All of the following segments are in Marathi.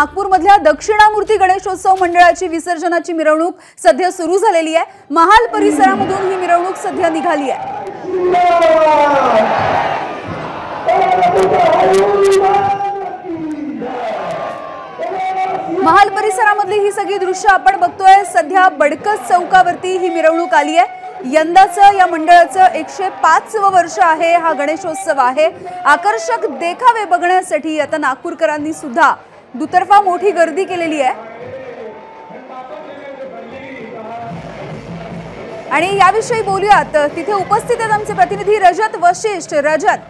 नागपूरमधल्या दक्षिणामूर्ती गणेशोत्सव मंडळाची विसर्जनाची मिरवणूक सध्या सुरू झालेली आहे। महाल परिसरामधून ही मिरवणूक सध्या निघाली आहे। महाल परिसरामधली ही सगळी दृश्य आपण बघतोय। सध्या बडकस चौकावरती ही मिरवणूक आली आहे। यंदाचं या मंडळाचं 105वं वर्ष आहे। हा गणेशोत्सव आहे। आकर्षक देखावे बघण्यासाठी आता नागपूरकरांनी सुद्धा दुतर्फा मोठी गर्दी केलेली आहे। आणि याविषयी बोलूयात, तिथे उपस्थित आहेत आमचे प्रतिनिधी रजत वशिष्ठ। रजत,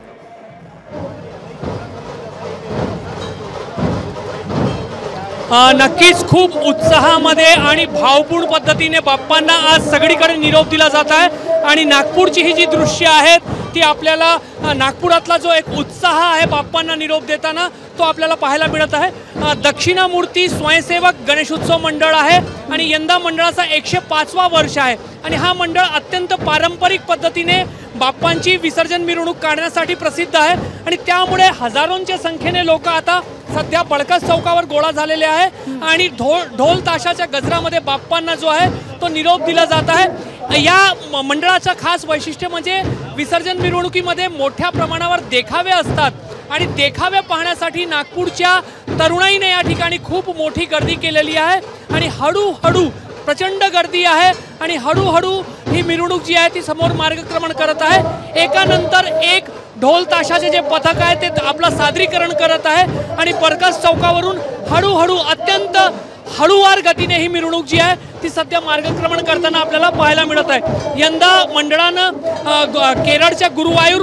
नक्कीच खूप उत्साहामध्ये आणि भावपूर्ण पद्धतीने बाप्पांना आज सगळीकडे निरोप दिला जात आहे। आणि नागपूरची ही जी दृश्य आहेत ती आपल्याला नागपुरातला जो एक उत्साह आहे बाप्पांना निरोप देताना तो आपल्याला पाहायला मिळत आहे। दक्षिणामूर्ती स्वयंसेवक गणेशोत्सव मंडळ आहे आणि यंदा मंडळाचा 105वा वर्ष आहे। आणि हा मंडळ अत्यंत पारंपरिक पद्धतीने बाप्पांची विसर्जन मिरवणूक काढण्यासाठी प्रसिद्ध आहे। आणि त्यामुळे हजारोंच्या संख्येने लोक आता सध्या बडकस चौकावर गोळा झालेले आहे आणि ढोल ताशाच्या गजरामध्ये बाप्पांना जो आहे तो निरोप दिला जात आहे। या मंडळाचं खास वैशिष्ट्य म्हणजे विसर्जन मिरवणुकीमध्ये मोठ्या प्रमाणावर देखावे असतात आणि देखावे पाहण्यासाठी नागपूरच्या तरुणाईने या ठिकाणी खूप मोठी गर्दी केलेली आहे। आणि हळूहळू प्रचंड गर्दी आहे आणि हळूहळू ही मिरवणूक जी आहे ती समोर मार्गक्रमण करत आहे। एकानंतर एक ढोल ताशाचे जे पथक आहे ते आपलं सादरीकरण करत आहे आणि बडकस चौकावरून हळूहळू अत्यंत हळूवार गतीने ही मिरवणूक जी आहे ती सध्या मार्गक्रमण करताना आपल्याला पाहायला मिळत आहे। यंदा मंडळानं केरळच्या गुरुवायूर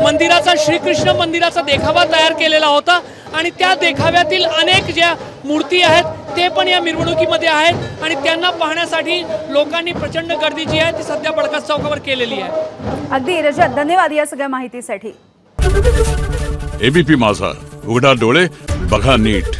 मंदिराचा श्रीकृष्ण मंदिराचा देखावा तयार केलेला होता आणि त्या देखाव्यातील अनेक ज्या मूर्ती आहेत ते पण या मिरवणुकीमध्ये आहेत आणि त्यांना पाहण्यासाठी लोकांनी प्रचंड गर्दी जी आहे ती सध्या बडकस चौकावर केलेली आहे। अगदी रजत, धन्यवाद या सगळ्या माहितीसाठी। एबीपी माझा, उघडा डोळे बघा नीट।